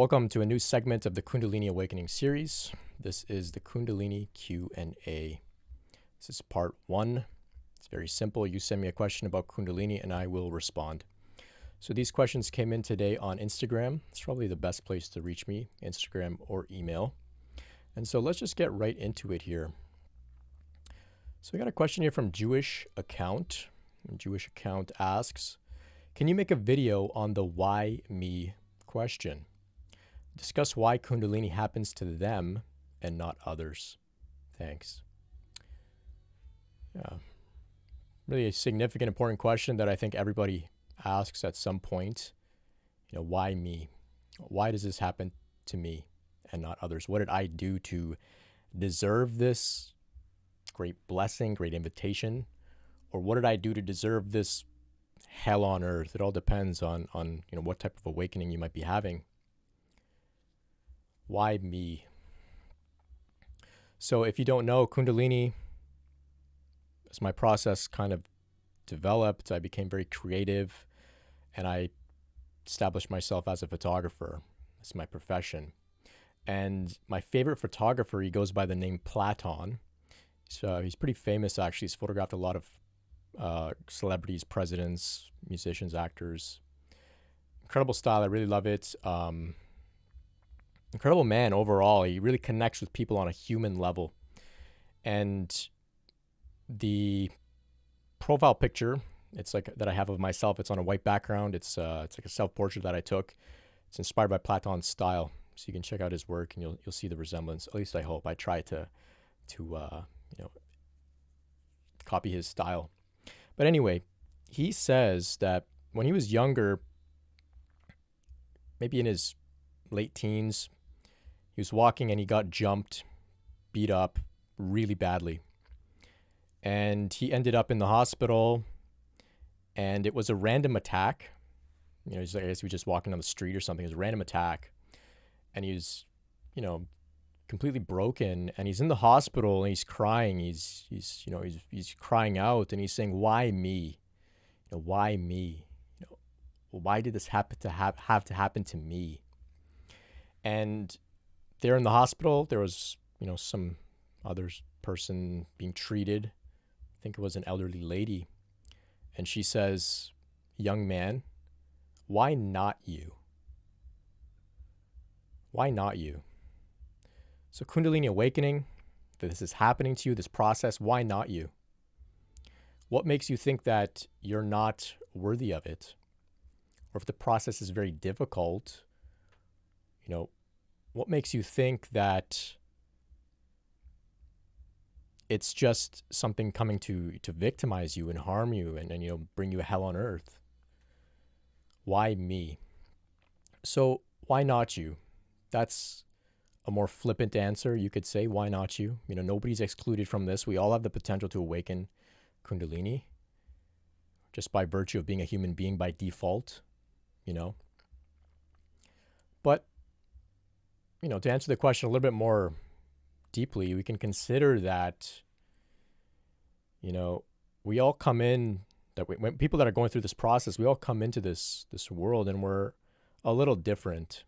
Welcome to a new segment of the Kundalini Awakening series. This is the Kundalini Q&A. This is part 1. It's very simple. You send me a question about Kundalini and I will respond. So these questions came in today on Instagram. It's probably the best place to reach me, Instagram or email. And so let's just get right into it here. So we got a question here from Jewish Account. Jewish Account asks, can you make a video on the why me question? Discuss why Kundalini happens to them and not others. Thanks. Yeah. Really a significant, important question that I think everybody asks at some point. Why me? Why does this happen to me and not others? What did I do to deserve this great blessing, great invitation? Or what did I do to deserve this hell on earth? It all depends on what type of awakening you might be having. Why me? So if you don't know, Kundalini, as my process kind of developed, I became very creative and I established myself as a photographer. That's my profession. And my favorite photographer, he goes by the name Platon. So he's pretty famous, actually. He's photographed a lot of celebrities, presidents, musicians, actors. Incredible style. I really love it. Incredible man overall. He really connects with people on a human level. And the profile picture, it's like that I have of myself. It's on a white background. It's like a self-portrait that I took. It's inspired by Platon's style. So you can check out his work and you'll see the resemblance. At least I hope. I try to copy his style. But anyway, he says that when he was younger, maybe in his late teens, he was walking and he got jumped, beat up really badly. And he ended up in the hospital and it was a random attack. I guess he was just walking on the street or something. It was a random attack. And he was, completely broken and he's in the hospital and he's crying. He's crying out and he's saying, why me? Why me? Why did this have to happen to me? And there in the hospital, there was, some other person being treated. I think it was an elderly lady. And she says, young man, why not you? Why not you? So Kundalini awakening, that this is happening to you, this process, why not you? What makes you think that you're not worthy of it? Or if the process is very difficult, what makes you think that it's just something coming to victimize you and harm you and bring you a hell on earth? Why me? So why not you? That's a more flippant answer. You could say, why not you? Nobody's excluded from this. We all have the potential to awaken Kundalini just by virtue of being a human being by default, But, to answer the question a little bit more deeply, we can consider that, we all come in, when people that are going through this process, we all come into this world and we're a little different.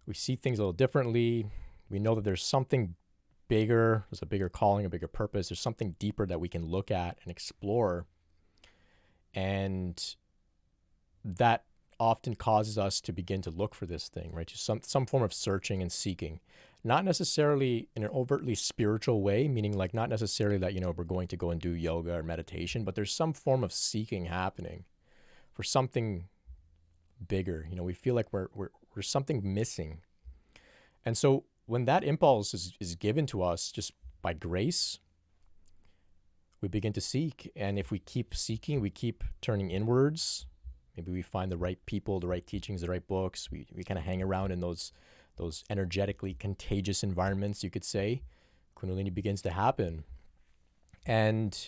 We see things a little differently. We know that there's something bigger. There's a bigger calling, a bigger purpose. There's something deeper that we can look at and explore. And that often causes us to begin to look for this thing, right? Just some form of searching and seeking. Not necessarily in an overtly spiritual way, meaning like not necessarily that, we're going to go and do yoga or meditation, but there's some form of seeking happening for something bigger. We feel like we're something missing. And so when that impulse is given to us just by grace, we begin to seek. And if we keep seeking, we keep turning inwards. Maybe we find the right people, the right teachings, the right books. We kind of hang around in those energetically contagious environments, you could say. Kundalini begins to happen. And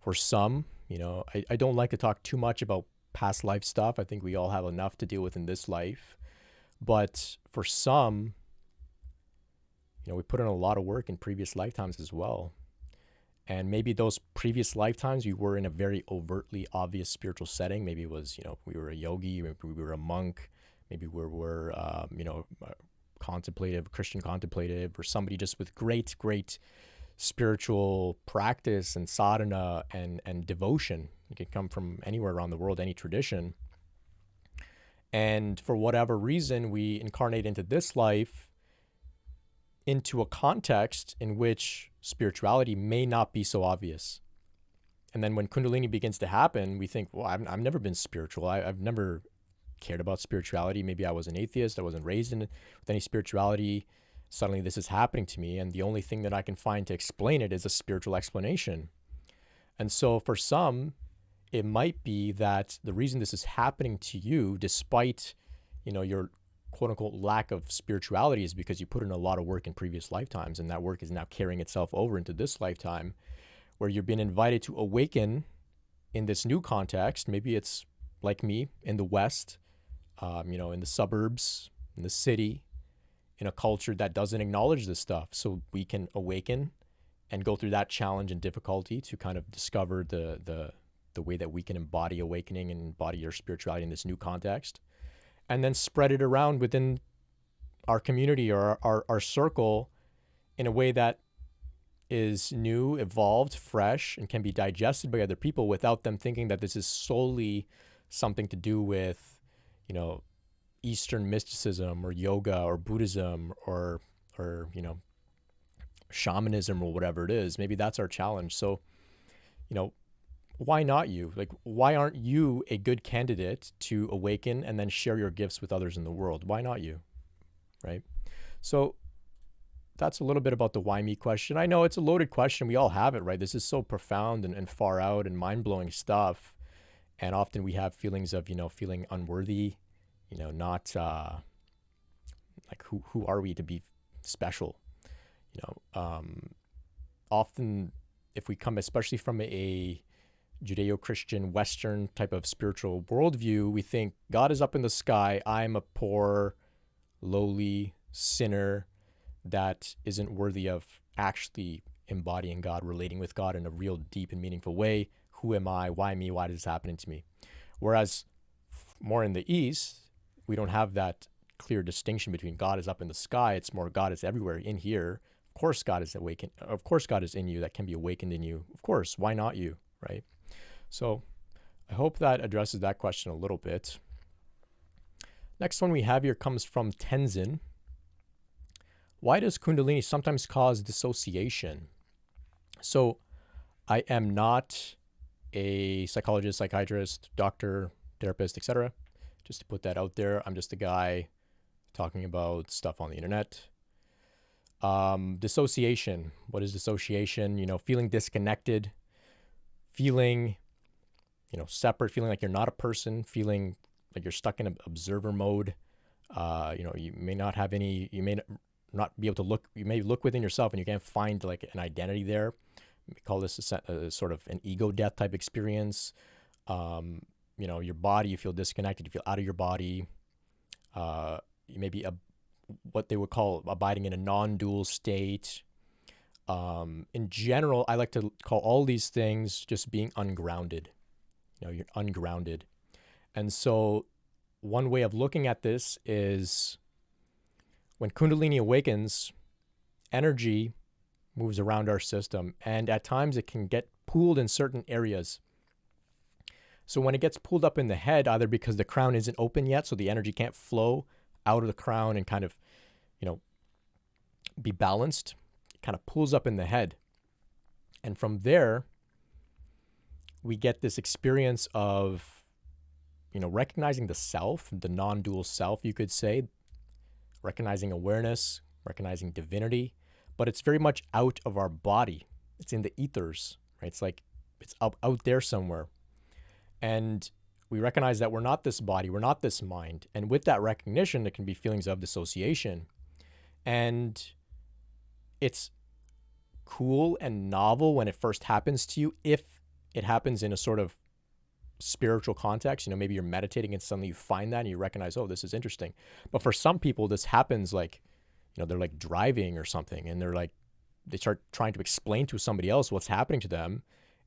for some, I don't like to talk too much about past life stuff. I think we all have enough to deal with in this life. But for some, we put in a lot of work in previous lifetimes as well. And maybe those previous lifetimes, you were in a very overtly obvious spiritual setting. Maybe it was, we were a yogi, maybe we were a monk, maybe we're contemplative, Christian contemplative, or somebody just with great spiritual practice and sadhana and devotion. It can come from anywhere around the world, any tradition. And for whatever reason, we incarnate into this life into a context in which spirituality may not be so obvious. And then when Kundalini begins to happen, we think, well, I've never been spiritual. I've never cared about spirituality. Maybe I was an atheist. I wasn't raised with any spirituality. Suddenly this is happening to me. And the only thing that I can find to explain it is a spiritual explanation. And so for some, it might be that the reason this is happening to you, despite, your quote unquote lack of spirituality, is because you put in a lot of work in previous lifetimes. And that work is now carrying itself over into this lifetime, where you're being invited to awaken in this new context. Maybe it's like me in the West, in the suburbs, in the city, in a culture that doesn't acknowledge this stuff. So we can awaken and go through that challenge and difficulty to kind of discover the way that we can embody awakening and embody your spirituality in this new context, and then spread it around within our community or our circle in a way that is new, evolved, fresh, and can be digested by other people without them thinking that this is solely something to do with, Eastern mysticism or yoga or Buddhism or shamanism or whatever it is. Maybe that's our challenge. So, why not you? Like, why aren't you a good candidate to awaken and then share your gifts with others in the world? Why not you? Right? So that's a little bit about the why me question. I know it's a loaded question. We all have it, right? This is so profound and far out and mind-blowing stuff. And often we have feelings of, feeling unworthy, not like who are we to be special? Often if we come, especially from a Judeo-Christian Western type of spiritual worldview, we think God is up in the sky. I'm a poor, lowly sinner that isn't worthy of actually embodying God, relating with God in a real deep and meaningful way. Who am I? Why me? Why is this happening to me? Whereas more in the East, we don't have that clear distinction between God is up in the sky. It's more God is everywhere in here. Of course, God is awakened. Of course, God is in you. That can be awakened in you. Of course, why not you, right? So I hope that addresses that question a little bit. Next one we have here comes from Tenzin. Why does Kundalini sometimes cause dissociation? So I am not a psychologist, psychiatrist, doctor, therapist, etc. Just to put that out there, I'm just a guy talking about stuff on the internet. Dissociation. What is dissociation? Feeling disconnected, feeling, separate, feeling like you're not a person, feeling like you're stuck in an observer mode. You may not have any, you may not be able to look, you may look within yourself and you can't find like an identity there. We call this a sort of an ego death type experience. Your body, you feel disconnected, you feel out of your body. You may be what they would call abiding in a non-dual state. In general, I like to call all these things just being ungrounded. You're ungrounded. And so one way of looking at this is when Kundalini awakens, energy moves around our system, and at times it can get pooled in certain areas. So when it gets pulled up in the head, either because the crown isn't open yet, so the energy can't flow out of the crown and kind of, be balanced, it kind of pulls up in the head. And from there, we get this experience of, recognizing the self, the non-dual self, you could say, recognizing awareness, recognizing divinity, but it's very much out of our body. It's in the ethers, right? It's like it's out there somewhere. And we recognize that we're not this body, we're not this mind. And with that recognition, there can be feelings of dissociation. And it's cool and novel when it first happens to you, if it happens in a sort of spiritual context. Maybe you're meditating and suddenly you find that and you recognize, oh, this is interesting. But for some people, this happens like, they're like driving or something, and they start trying to explain to somebody else what's happening to them,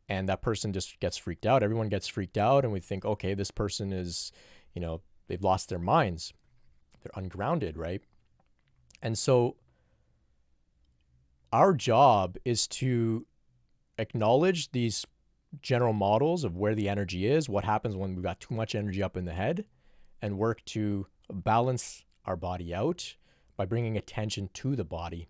and that person just gets freaked out. Everyone gets freaked out, and we think, okay, this person is, they've lost their minds. they're ungrounded, right? And so our job is to acknowledge these general models of where the energy is, what happens when we've got too much energy up in the head, and work to balance our body out by bringing attention to the body.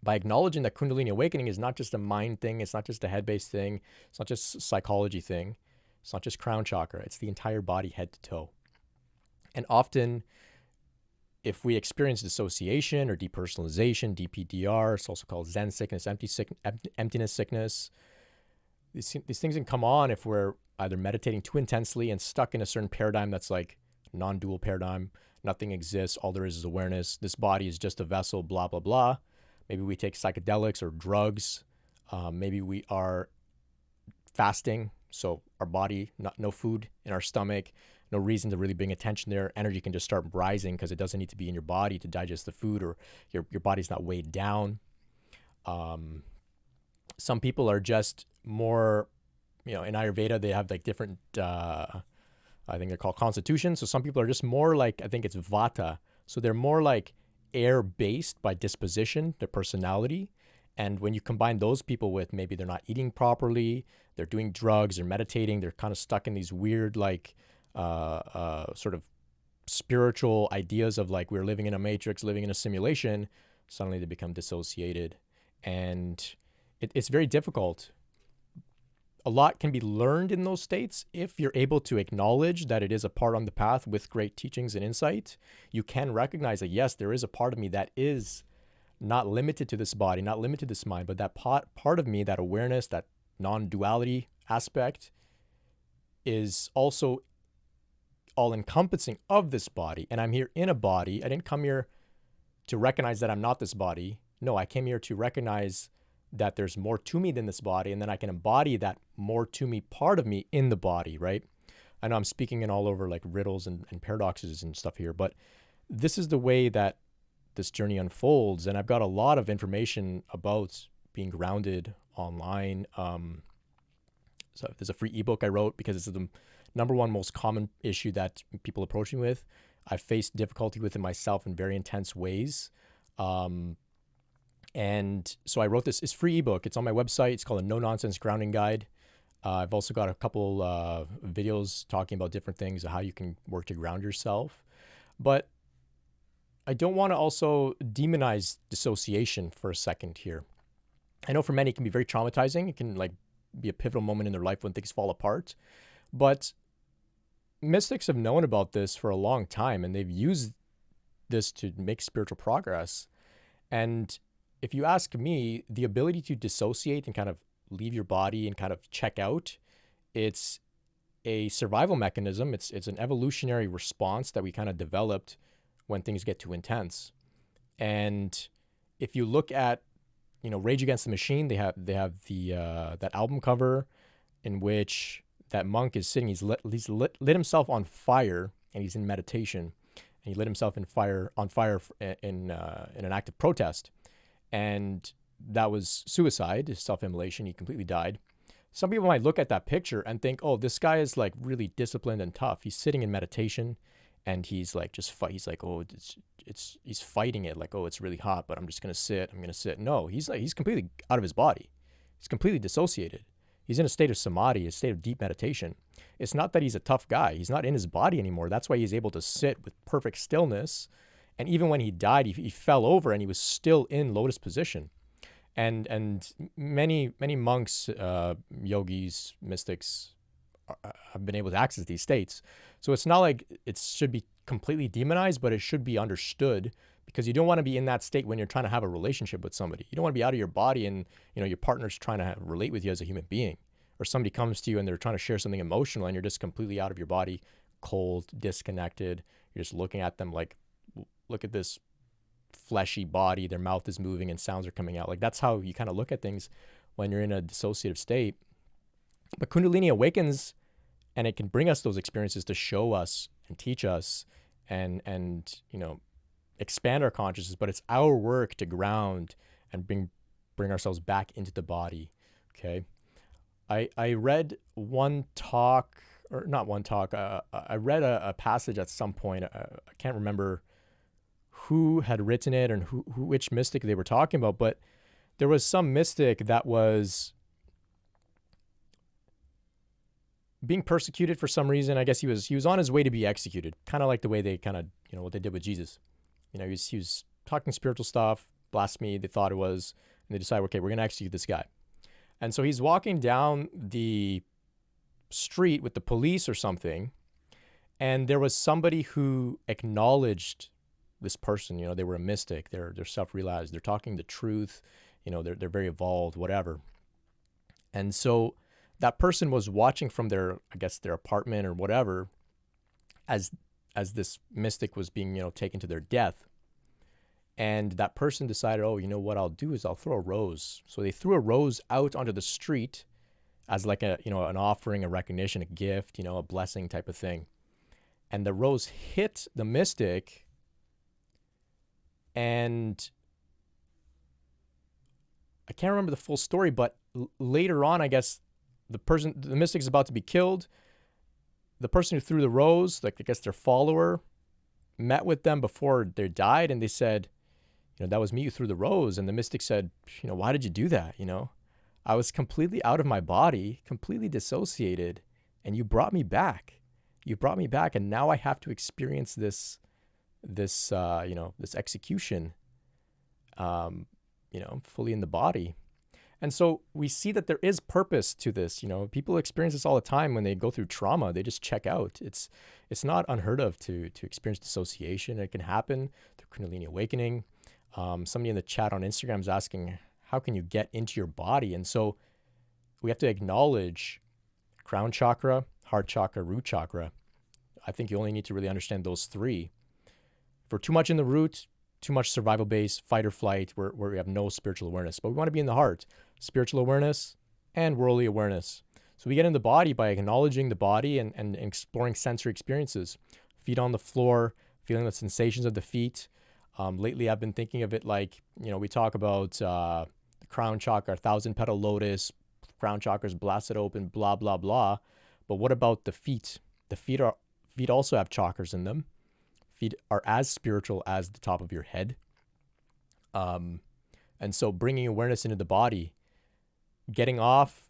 By acknowledging that Kundalini awakening is not just a mind thing, it's not just a head-based thing, it's not just a psychology thing, it's not just crown chakra, it's the entire body, head to toe. And often, if we experience dissociation or depersonalization, DPDR, it's also called Zen sickness, emptiness sickness, these things can come on if we're either meditating too intensely and stuck in a certain paradigm that's like non-dual paradigm, nothing exists, all there is awareness, this body is just a vessel, blah, blah, blah. Maybe we take psychedelics or drugs. Maybe we are fasting, so our body, no food in our stomach, no reason to really bring attention there. Energy can just start rising because it doesn't need to be in your body to digest the food, or your body's not weighed down. Some people are just more, in Ayurveda, they have like different, I think they're called constitutions. So some people are just more like, I think it's Vata. So they're more like air-based by disposition, their personality. And when you combine those people with maybe they're not eating properly, they're doing drugs, they're meditating, they're kind of stuck in these weird like sort of spiritual ideas of like we're living in a matrix, living in a simulation, suddenly they become dissociated. And it's very difficult. A lot can be learned in those states if you're able to acknowledge that it is a part on the path with great teachings and insight. You can recognize that, yes, there is a part of me that is not limited to this body, not limited to this mind, but that part of me, that awareness, that non-duality aspect is also all-encompassing of this body. And I'm here in a body. I didn't come here to recognize that I'm not this body. No, I came here to recognize that there's more to me than this body, and then I can embody that more to me part of me in the body, right? I know I'm speaking in all over like riddles and paradoxes and stuff here, but this is the way that this journey unfolds. And I've got a lot of information about being grounded online. So there's a free ebook I wrote because it's the number one most common issue that people approach me with. I've faced difficulty with it myself in very intense ways. And so I wrote this free ebook. It's on my website. It's called a No Nonsense Grounding Guide. I've also got a couple videos talking about different things, how you can work to ground yourself. But I don't want to also demonize dissociation for a second here. I know for many it can be very traumatizing. It can like be a pivotal moment in their life when things fall apart. But mystics have known about this for a long time, and they've used this to make spiritual progress. And if you ask me, the ability to dissociate and kind of leave your body and kind of check out, it's a survival mechanism. It's an evolutionary response that we kind of developed when things get too intense. And if you look at, Rage Against the Machine, they have the that album cover in which that monk is sitting. He's lit himself on fire, and he's in meditation, and he lit himself on fire in an act of protest. And that was suicide, self-immolation. He completely died. Some people might look at that picture and think, oh, this guy is like really disciplined and tough. He's sitting in meditation and he's like just fight. He's like, oh, he's fighting it. Like, oh, it's really hot, but I'm just going to sit. I'm going to sit. No, he's completely out of his body. He's completely dissociated. He's in a state of samadhi, a state of deep meditation. It's not that he's a tough guy. He's not in his body anymore. That's why he's able to sit with perfect stillness. And even when he died, he fell over and he was still in lotus position. And many monks, yogis, mystics have been able to access these states. So it's not like it should be completely demonized, but it should be understood, because you don't want to be in that state when you're trying to have a relationship with somebody. You don't want to be out of your body and your partner's trying to relate with you as a human being, or somebody comes to you and they're trying to share something emotional and you're just completely out of your body, cold, disconnected. You're just looking at them like, look at this fleshy body, their mouth is moving and sounds are coming out. Like, that's how you kind of look at things when you're in a dissociative state. But Kundalini awakens, and it can bring us those experiences to show us and teach us and expand our consciousness. But it's our work to ground and bring ourselves back into the body. Okay. I read one talk or not one talk. I read a passage at some point. I can't remember who had written it and which mystic they were talking about, but there was some mystic that was being persecuted for some reason. I guess he was on his way to be executed, kind of like the way they kind of, what they did with Jesus. He was talking spiritual stuff, blasphemy, they thought it was, and they decided, okay, we're going to execute this guy. And so he's walking down the street with the police or something, and there was somebody who acknowledged this person. They were a mystic, they're self-realized, they're talking the truth, they're very evolved, whatever. And so that person was watching from their apartment or whatever, as this mystic was being, taken to their death. And that person decided, oh, what I'll do is I'll throw a rose. So they threw a rose out onto the street as like an offering, a recognition, a gift, a blessing type of thing. And the rose hit the mystic, and I can't remember the full story, but later on, I guess the mystic is about to be killed. The person who threw the rose, their follower, met with them before they died, and they said, that was me who threw the rose. And the mystic said, why did you do that? I was completely out of my body, completely dissociated, and you brought me back. And now I have to experience this execution, fully in the body. And so we see that there is purpose to this. People experience this all the time when they go through trauma. They just check out. It's not unheard of to experience dissociation. It can happen through Kundalini awakening. Somebody in the chat on Instagram is asking, how can you get into your body? And so we have to acknowledge crown chakra, heart chakra, root chakra. I think you only need to really understand those three. For too much in the root, too much survival base, fight or flight, where we have no spiritual awareness. But we want to be in the heart, spiritual awareness and worldly awareness. So we get in the body by acknowledging the body and exploring sensory experiences. Feet on the floor, feeling the sensations of the feet. Lately, I've been thinking of it like, we talk about the crown chakra, 1,000-petal lotus, crown chakras blasted open, blah, blah, blah. But what about the feet? The feet also have chakras in them. Feet are as spiritual as the top of your head. And so bringing awareness into the body, getting off,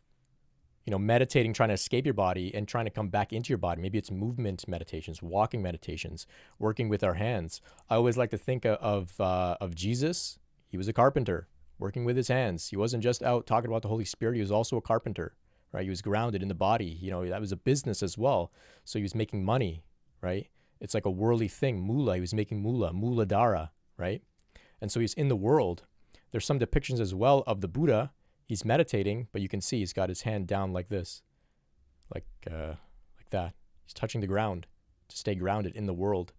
meditating, trying to escape your body and trying to come back into your body. Maybe it's movement meditations, walking meditations, working with our hands. I always like to think of Jesus. He was a carpenter working with his hands. He wasn't just out talking about the Holy Spirit. He was also a carpenter, right? He was grounded in the body. That was a business as well. So he was making money, right? It's like a worldly thing. Mula, he was making mula dara, right? And so he's in the world. There's some depictions as well of the Buddha. He's meditating, but you can see he's got his hand down like this, like that. He's touching the ground to stay grounded in the world.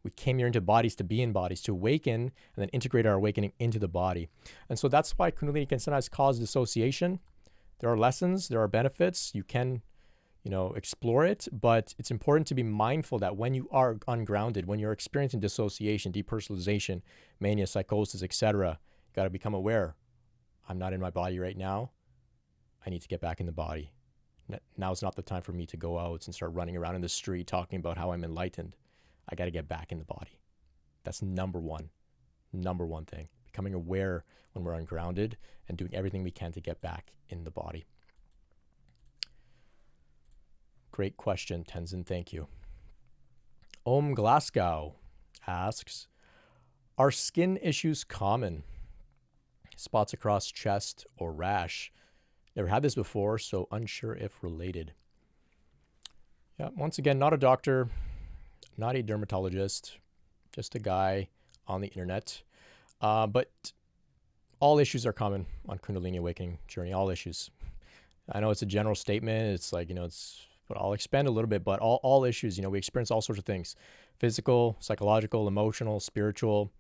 We came here into bodies to be in bodies, to awaken, and then integrate our awakening into the body. And so that's why Kundalini can sometimes cause dissociation. There are lessons, there are benefits. You can, explore it, but it's important to be mindful that when you are ungrounded, when you're experiencing dissociation, depersonalization, mania, psychosis, etc., you got to become aware. I'm not in my body right now. I need to get back in the body. Now's not the time for me to go out and start running around in the street talking about how I'm enlightened. I got to get back in the body. That's number one thing. Becoming aware when we're ungrounded and doing everything we can to get back in the body. Great question, Tenzin. Thank you. Om Glasgow asks, are skin issues common? Spots across chest or rash? Never had this before, so unsure if related. Yeah, once again, not a doctor, not a dermatologist, just a guy on the internet. But all issues are common on Kundalini Awakening journey, all issues. I know it's a general statement. It's like, but I'll expand a little bit, but all issues, we experience all sorts of things: physical, psychological, emotional, spiritual.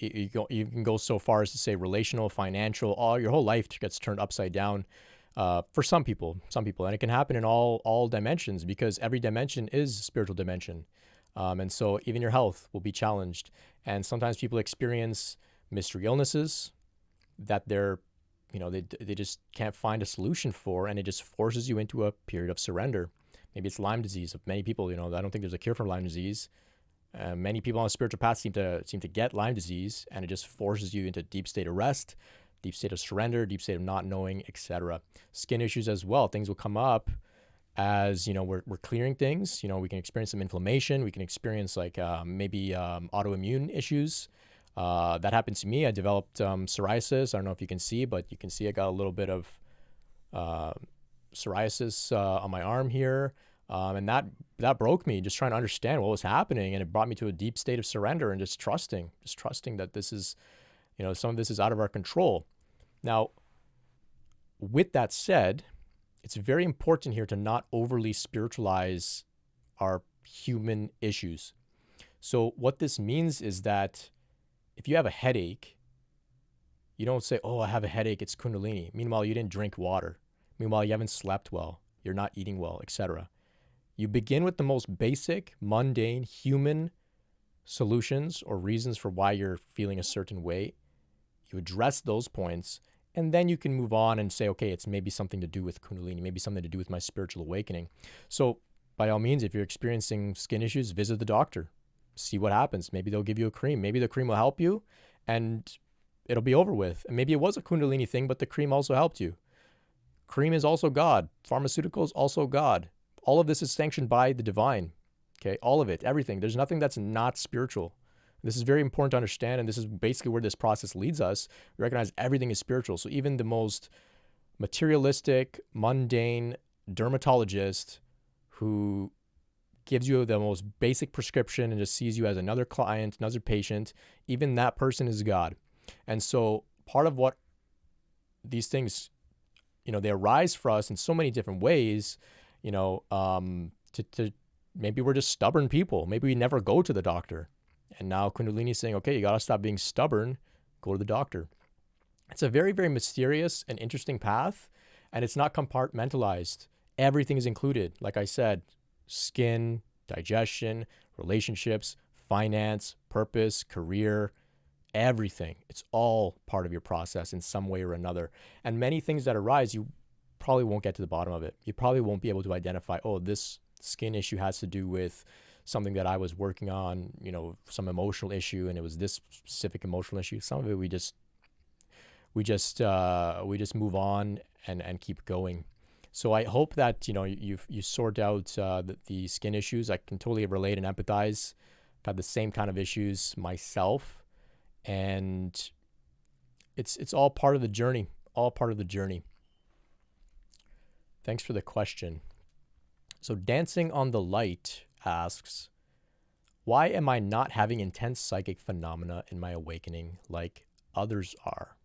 You can go so far as to say relational, financial. Your whole life gets turned upside down for some people, and it can happen in all dimensions, because every dimension is a spiritual dimension, and so even your health will be challenged. And sometimes people experience mystery illnesses that they just can't find a solution for, and it just forces you into a period of surrender. Maybe it's Lyme disease. Of many people, I don't think there's a cure for Lyme disease. Many people on a spiritual path seem to get Lyme disease, and it just forces you into a deep state of rest, deep state of surrender, deep state of not knowing, etc. Skin issues as well. Things will come up as we're clearing things. We can experience some inflammation. We can experience maybe autoimmune issues. That happened to me. I developed psoriasis. I don't know if you can see, but you can see I got a little bit of psoriasis on my arm here. And that broke me, just trying to understand what was happening. And it brought me to a deep state of surrender and just trusting that this is, some of this is out of our control. Now, with that said, it's very important here to not overly spiritualize our human issues. So what this means is that if you have a headache, you don't say, oh, I have a headache, it's Kundalini. Meanwhile, you didn't drink water. Meanwhile, you haven't slept well, you're not eating well, etc. You begin with the most basic, mundane, human solutions or reasons for why you're feeling a certain way. You address those points, and then you can move on and say, okay, it's maybe something to do with Kundalini, maybe something to do with my spiritual awakening. So by all means, if you're experiencing skin issues, visit the doctor, see what happens. Maybe they'll give you a cream. Maybe the cream will help you and it'll be over with. And maybe it was a Kundalini thing, but the cream also helped you. Cream is also God. Pharmaceuticals, also God. All of this is sanctioned by the divine. Okay, all of it, everything. There's nothing that's not spiritual. This is very important to understand, and this is basically where this process leads us. We recognize everything is spiritual. So even the most materialistic, mundane dermatologist who gives you the most basic prescription and just sees you as another client, another patient, even that person is God. And so part of what these things, they arise for us in so many different ways, to maybe we're just stubborn people. Maybe we never go to the doctor. And now Kundalini is saying, okay, you got to stop being stubborn, go to the doctor. It's a very, very mysterious and interesting path, and it's not compartmentalized. Everything is included. Like I said, skin, digestion, relationships, finance, purpose, career, everything. It's all part of your process in some way or another. And many things that arise, you probably won't get to the bottom of it. You probably won't be able to identify, oh, this skin issue has to do with something that I was working on, some emotional issue, and it was this specific emotional issue. Some of it we just move on and keep going. So I hope that you sort out the skin issues. I can totally relate and empathize. I've had the same kind of issues myself, and it's all part of the journey. All part of the journey. Thanks for the question. So Dancing on the Light asks, why am I not having intense psychic phenomena in my awakening like others are?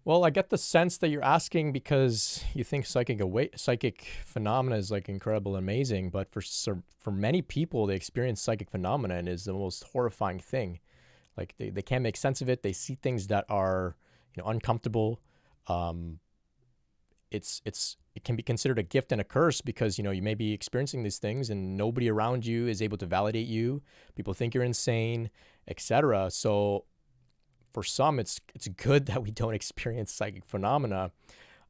Well, I get the sense that you're asking because you think psychic phenomena is like incredible and amazing, but for many people, they experience psychic phenomena and is the most horrifying thing. Like they can't make sense of it. They see things that are uncomfortable. It can be considered a gift and a curse because, you may be experiencing these things and nobody around you is able to validate you. People think you're insane, etc. So for some, it's good that we don't experience psychic phenomena.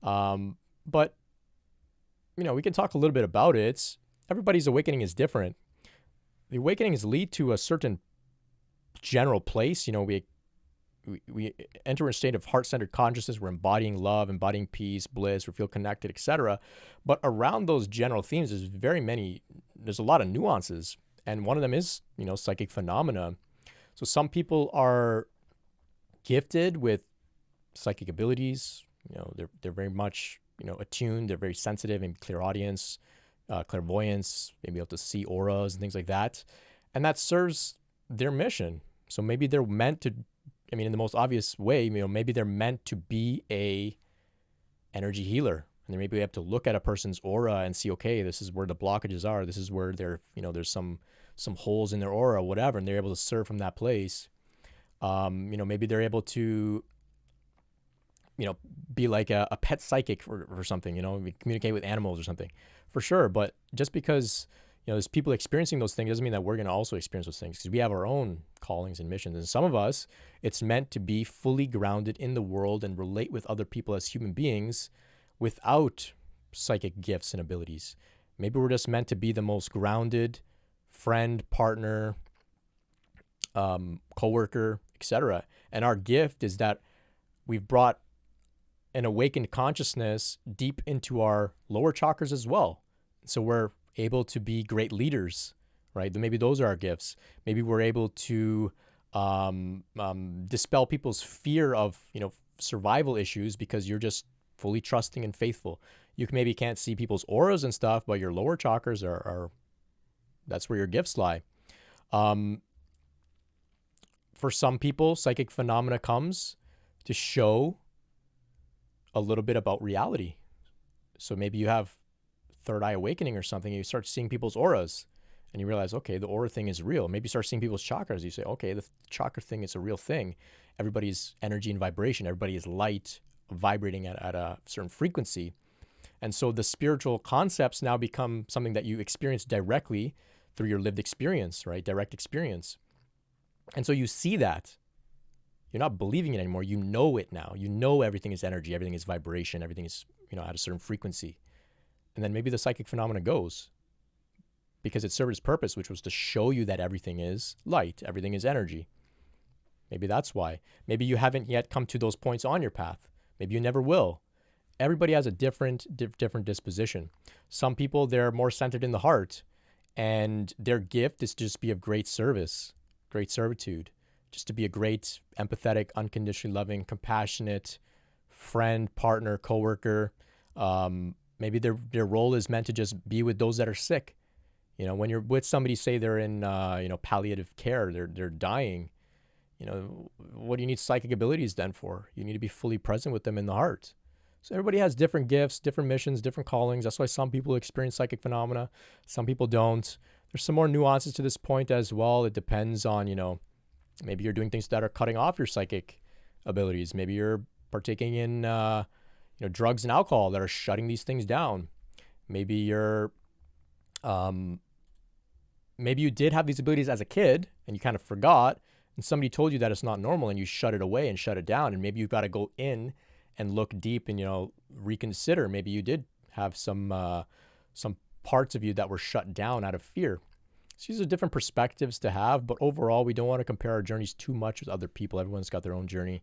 But, we can talk a little bit about it. Everybody's awakening is different. The awakenings lead to a certain general place. We enter a state of heart-centered consciousness. We're embodying love, embodying peace, bliss, we feel connected, etc. But around those general themes, there's a lot of nuances. And one of them is, psychic phenomena. So some people are gifted with psychic abilities. They're very much, attuned. They're very sensitive and clairaudience, clairvoyance, maybe able to see auras and things like that. And that serves their mission. So maybe they're meant to, in the most obvious way, maybe they're meant to be a energy healer. And then maybe we have to look at a person's aura and see, okay, this is where the blockages are. This is where there's some holes in their aura, whatever, and they're able to serve from that place. Maybe they're able to, be like a pet psychic or something, we communicate with animals or something, for sure. But just because, there's people experiencing those things doesn't mean that we're going to also experience those things, because we have our own callings and missions. And some of us, it's meant to be fully grounded in the world and relate with other people as human beings without psychic gifts and abilities. Maybe we're just meant to be the most grounded friend, partner, coworker, etc. And our gift is that we've brought an awakened consciousness deep into our lower chakras as well. So we're able to be great leaders, right? Maybe those are our gifts. Maybe we're able to dispel people's fear of, survival issues because you're just fully trusting and faithful. You maybe can't see people's auras and stuff, but your lower chakras are that's where your gifts lie. For some people, psychic phenomena comes to show a little bit about reality. So maybe you have third eye awakening or something, and you start seeing people's auras and you realize, okay, the aura thing is real. Maybe you start seeing people's chakras. You say, okay, the chakra thing is a real thing. Everybody's energy and vibration, everybody is light vibrating at a certain frequency. And so the spiritual concepts now become something that you experience directly through your lived experience, right? Direct experience. And so you see that. You're not believing it anymore. You know it now. You know everything is energy, everything is vibration, everything is, at a certain frequency. And then maybe the psychic phenomena goes because it served its purpose, which was to show you that everything is light, everything is energy. Maybe that's why. Maybe you haven't yet come to those points on your path. Maybe you never will. Everybody has a different disposition. Some people, they're more centered in the heart, and their gift is to just be of great service, great servitude, just to be a great, empathetic, unconditionally loving, compassionate friend, partner, coworker. Maybe their role is meant to just be with those that are sick. When you're with somebody, say they're in palliative care, they're dying. What do you need psychic abilities then for? You need to be fully present with them in the heart. So everybody has different gifts, different missions, different callings. That's why some people experience psychic phenomena, some people don't. There's some more nuances to this point as well. It depends on, maybe you're doing things that are cutting off your psychic abilities. Maybe you're partaking in, drugs and alcohol that are shutting these things down. Maybe maybe you did have these abilities as a kid and you kind of forgot, and somebody told you that it's not normal and you shut it away and shut it down. And maybe you've got to go in and look deep and, reconsider. Maybe you did have some parts of you that were shut down out of fear. So these are different perspectives to have, but overall, we don't want to compare our journeys too much with other people. Everyone's got their own journey,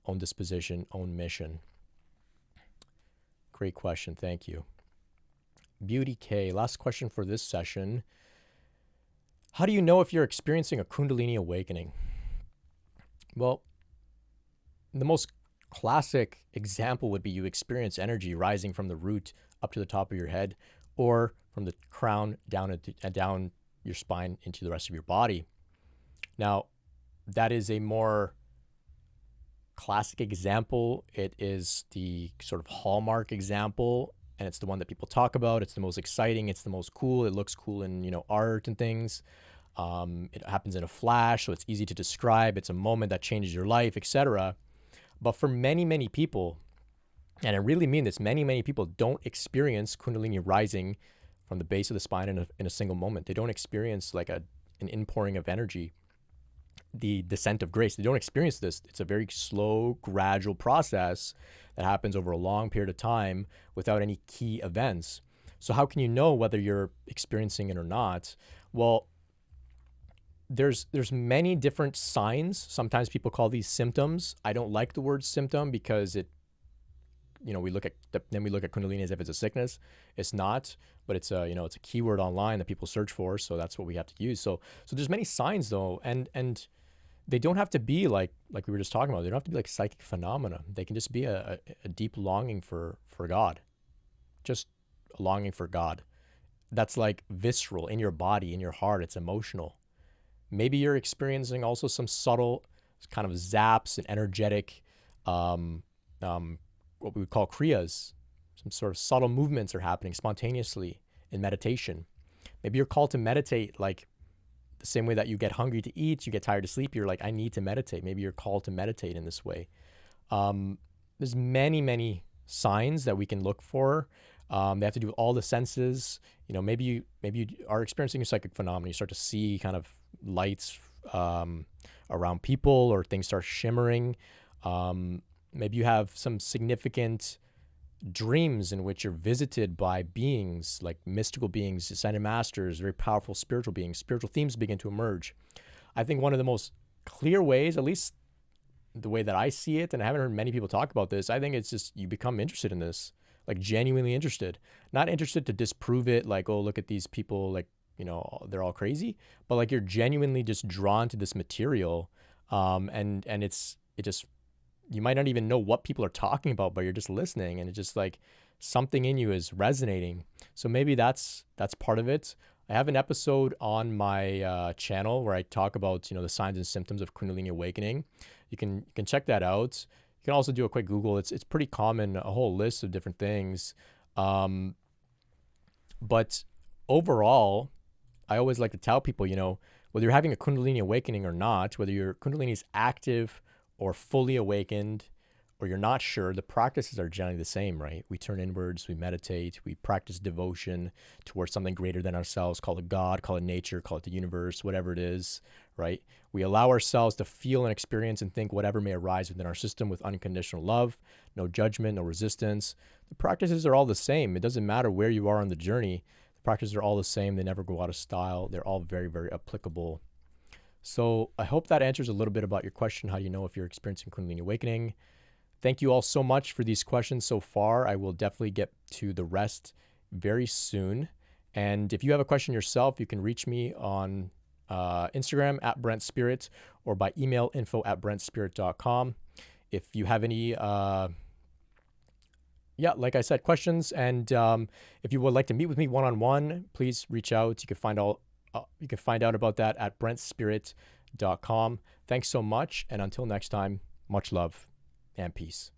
own disposition, own mission. Great question. Thank you. Beauty K, last question for this session. How do you know if you're experiencing a Kundalini awakening? Well, the most classic example would be you experience energy rising from the root up to the top of your head, or from the crown down your spine into the rest of your body. Now, that is a more classic example. It is the sort of hallmark example, and it's the one that people talk about. It's the most exciting. It's the most cool. It looks cool in, art and things. It happens in a flash, so it's easy to describe. It's a moment that changes your life, etc. But for many, many people, and I really mean this, many, many people don't experience Kundalini rising from the base of the spine in a single moment. They don't experience like an inpouring of energy, the descent of grace. They don't experience this. It's a very slow, gradual process that happens over a long period of time without any key events. So how can you know whether you're experiencing it or not? Well, there's many different signs. Sometimes people call these symptoms. I don't like the word symptom because we look at Kundalini as if it's a sickness. It's not, but it's a keyword online that people search for. So that's what we have to use. So there's many signs though, and they don't have to be like we were just talking about. They don't have to be like psychic phenomena. They can just be a deep longing for God, just a longing for God. That's like visceral in your body, in your heart. It's emotional. Maybe you're experiencing also some subtle kind of zaps and energetic, what we would call kriyas. Some sort of subtle movements are happening spontaneously in meditation. Maybe you're called to meditate like the same way that you get hungry to eat, you get tired to sleep, you're like, I need to meditate. Maybe you're called to meditate in this way. There's many, many signs that we can look for. They have to do with all the senses. Maybe you are experiencing a psychic phenomenon. You start to see kind of lights around people, or things start shimmering. Maybe you have some significant dreams in which you're visited by beings like mystical beings, ascended masters, very powerful spiritual beings, spiritual themes begin to emerge. I think one of the most clear ways, at least the way that I see it, and I haven't heard many people talk about this, I think it's just you become interested in this, like genuinely interested. Not interested to disprove it, like, oh, look at these people, like, they're all crazy, but like you're genuinely just drawn to this material. And it just, you might not even know what people are talking about, but you're just listening, and it's just like something in you is resonating. So maybe that's part of it. I have an episode on my channel where I talk about the signs and symptoms of Kundalini awakening. You can check that out. You can also do a quick Google. It's pretty common, a whole list of different things. But overall, I always like to tell people, whether you're having a Kundalini awakening or not, whether your Kundalini is active or fully awakened, or you're not sure, the practices are generally the same, right? We turn inwards, we meditate, we practice devotion towards something greater than ourselves, call it God, call it nature, call it the universe, whatever it is, right? We allow ourselves to feel and experience and think whatever may arise within our system with unconditional love, no judgment, no resistance. The practices are all the same. It doesn't matter where you are on the journey. The practices are all the same. They never go out of style. They're all very, very applicable. So I hope that answers a little bit about your question. How do you know if you're experiencing Kundalini awakening? Thank you all so much for these questions so far. I will definitely get to the rest very soon. And if you have a question yourself, you can reach me on Instagram at Brent Spirit, or by email info@brentspirit.com. If you have any, like I said, questions, and if you would like to meet with me one-on-one, please reach out. You can find out about that at brentspirit.com. Thanks so much, and until next time, much love and peace.